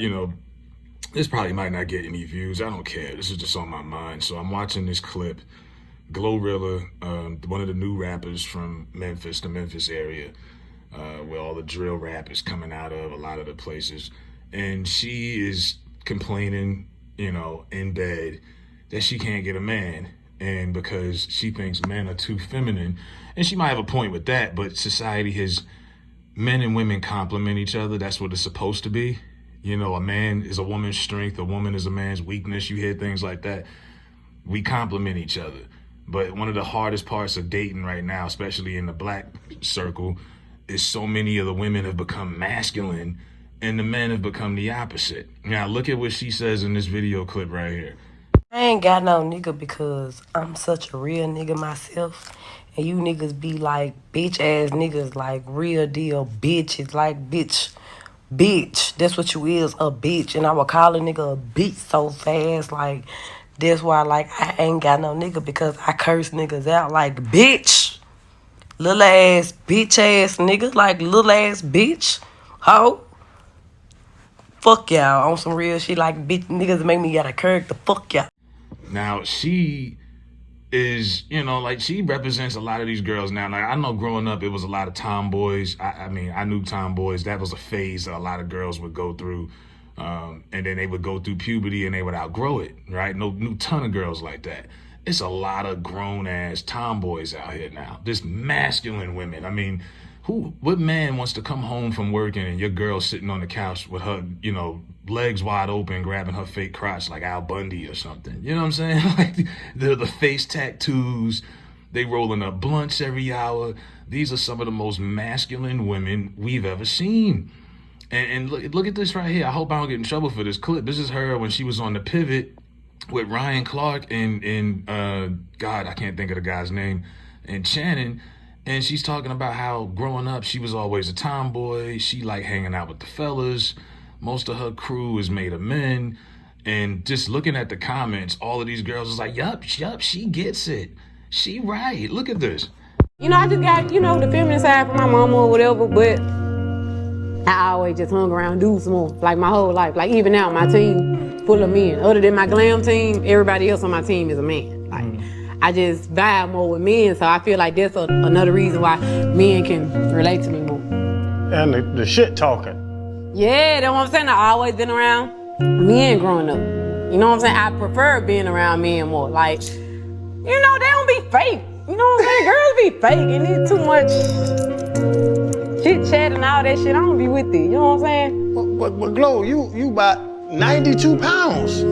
You know, this probably might not get any views. I don't care. This is just on my mind. So I'm watching this clip. Glorilla, one of the new rappers from Memphis, the Memphis area, where all the drill rap is coming out of, a lot of the places. And she is complaining, in bed that she can't get a man. And because she thinks men are too feminine. And she might have a point with that, but society has men and women complement each other. That's what it's supposed to be. A man is a woman's strength, a woman is a man's weakness. You hear things like that. We complement each other. But one of the hardest parts of dating right now, especially in the black circle, is so many of the women have become masculine and the men have become the opposite. Now, look at what she says in this video clip right here. I ain't got no nigga because I'm such a real nigga myself. And you niggas be like bitch ass niggas, like real deal bitches, like bitch. That's what you is, a bitch. And I would call a nigga a bitch so fast, like, that's why, like, I ain't got no nigga because I curse niggas out like bitch. Little ass, bitch ass nigga, like little ass bitch. Ho. Fuck y'all on some real shit, like bitch niggas make me got a character. Fuck y'all. Now, she is, like she represents a lot of these girls now. Like I know growing up, it was a lot of tomboys. I mean, I knew tomboys. That was a phase that a lot of girls would go through. And then they would go through puberty and they would outgrow it, right? No new ton of girls like that. It's a lot of grown ass tomboys out here now. Just masculine women. I mean, what man wants to come home from working and your girl sitting on the couch with her, legs wide open, grabbing her fake crotch like Al Bundy or something? You know what I'm saying? Like the face tattoos, they rolling up blunts every hour. These are some of the most masculine women we've ever seen. And look at this right here. I hope I don't get in trouble for this clip. This is her when she was on the pivot with Ryan Clark and God, I can't think of the guy's name, and Shannon. And she's talking about how growing up, she was always a tomboy. She liked hanging out with the fellas. Most of her crew is made of men. And just looking at the comments, all of these girls is like, yup, she gets it. She right. Look at this. I just got, the feminine side from my mama or whatever, but I always just hung around dudes more, like my whole life. Like even now, my team full of men. Other than my glam team, everybody else on my team is a man. Like I just vibe more with men, so I feel like that's another reason why men can relate to me more. And the shit talking. Yeah, that's what I'm saying. I always been around men growing up. You know what I'm saying? I prefer being around men more. Like, they don't be fake. You know what I'm saying? Girls be fake and it's too much chit chat and all that shit. I don't be with it. You know what I'm saying? But Glow, you about 92 pounds.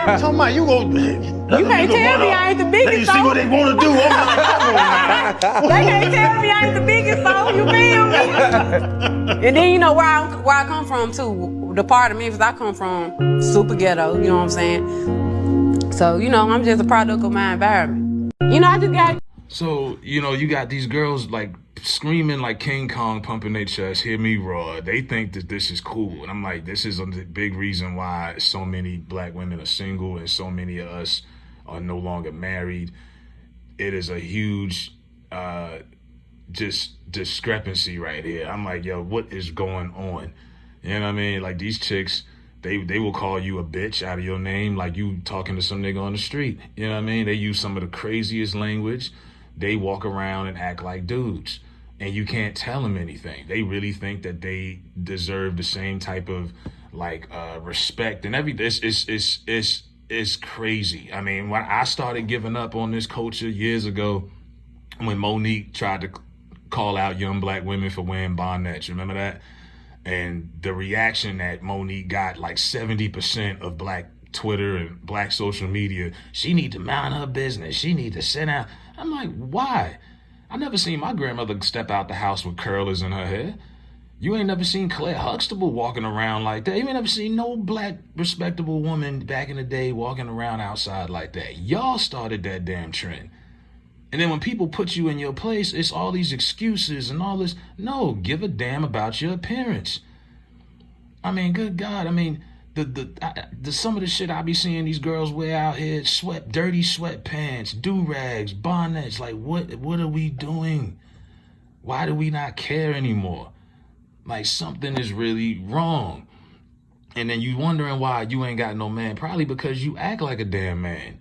Talking about you go. You can't tell me I ain't the biggest. You see what they want to do. I'm like, come on, man. They can't tell me I ain't the biggest, though. You feel me? And then where I come from too. The part of Memphis I come from, super ghetto. You know what I'm saying? So I'm just a product of my environment. I just got. So, you got these girls like screaming like King Kong, pumping their chest, hear me roar. They think that this is cool. And I'm like, this is a big reason why so many black women are single and so many of us are no longer married. It is a huge just discrepancy right here. I'm like, yo, what is going on? You know what I mean? Like these chicks, they will call you a bitch out of your name like you talking to some nigga on the street. You know what I mean? They use some of the craziest language. They walk around and act like dudes. And you can't tell them anything. They really think that they deserve the same type of respect and everything. It's crazy. I mean, when I started giving up on this culture years ago, when Monique tried to call out young black women for wearing bonnets, remember that? And the reaction that Monique got, like 70% of black Twitter and black social media, she need to mind her business. She need to sit down. I'm like, why? I never seen my grandmother step out the house with curlers in her hair. You ain't never seen Claire Huxtable walking around like that. You ain't never seen no black respectable woman back in the day walking around outside like that. Y'all started that damn trend. And then when people put you in your place, it's all these excuses and all this. No, give a damn about your appearance. I mean, good God. I mean, the some of the shit I be seeing these girls wear out here, dirty sweatpants, do-rags, bonnets. Like, what are we doing? Why do we not care anymore? Like, something is really wrong. And then you wondering why you ain't got no man. Probably because you act like a damn man.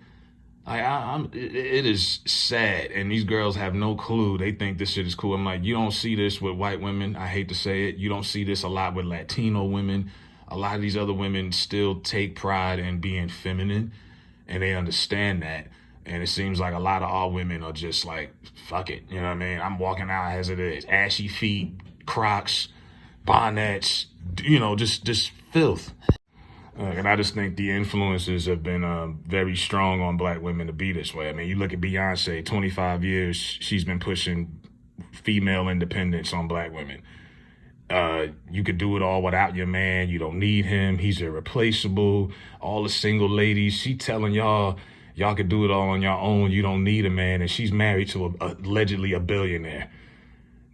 It is sad, and these girls have no clue. They think this shit is cool. I'm like, you don't see this with white women. I hate to say it. You don't see this a lot with Latino women. A lot of these other women still take pride in being feminine, and they understand that. And it seems like a lot of our women are just like, fuck it. You know what I mean? I'm walking out as it is. Ashy feet, Crocs, bonnets, just filth. And I just think the influences have been very strong on black women to be this way. I mean, you look at Beyonce, 25 years, she's been pushing female independence on black women. You could do it all without your man. You don't need him. He's irreplaceable. All the single ladies, she telling y'all could do it all on your own. You don't need a man. And she's married to allegedly a billionaire.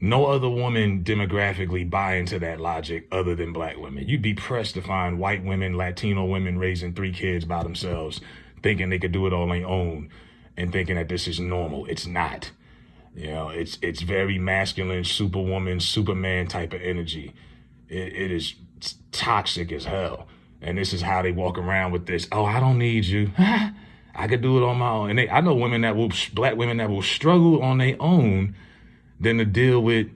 No other woman demographically buy into that logic other than black women. You'd be pressed to find white women, Latino women raising 3 kids by themselves, thinking they could do it all on their own and thinking that this is normal. It's not. It's very masculine, superwoman, Superman type of energy. It is toxic as hell. And this is how they walk around with this. Oh, I don't need you. I could do it on my own. And I know black women that will struggle on their own than to deal with,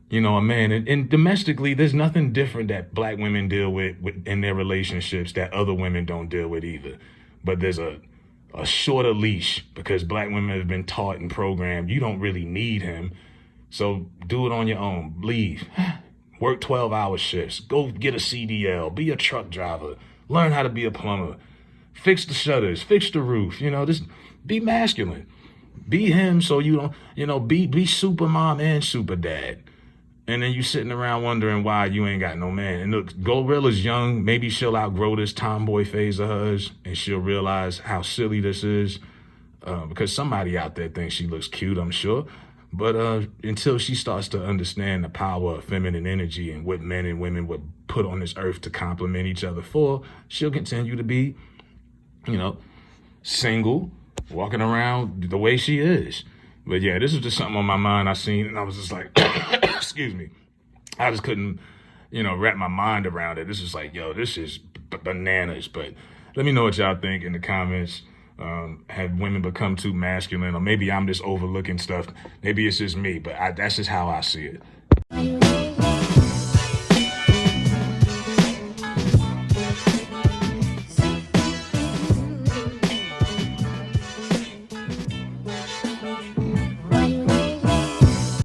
a man. And domestically, there's nothing different that black women deal with in their relationships that other women don't deal with either. But there's a shorter leash because black women have been taught and programmed, you don't really need him. So do it on your own. Leave. Work 12-hour shifts. Go get a CDL. Be a truck driver. Learn how to be a plumber. Fix the shutters. Fix the roof. Just be masculine. Be him so you don't, be super mom and super dad. And then you sitting around wondering why you ain't got no man. And look, Glorilla's young. Maybe she'll outgrow this tomboy phase of hers and she'll realize how silly this is. Because somebody out there thinks she looks cute, I'm sure. But until she starts to understand the power of feminine energy and what men and women were put on this earth to complement each other for, she'll continue to be, single, walking around the way she is. But yeah, this was just something on my mind I seen, and I was just like, excuse me. I just couldn't, wrap my mind around it. This is like, this is bananas. But let me know what y'all think in the comments. Have women become too masculine? Or maybe I'm just overlooking stuff. Maybe it's just me, but that's just how I see it.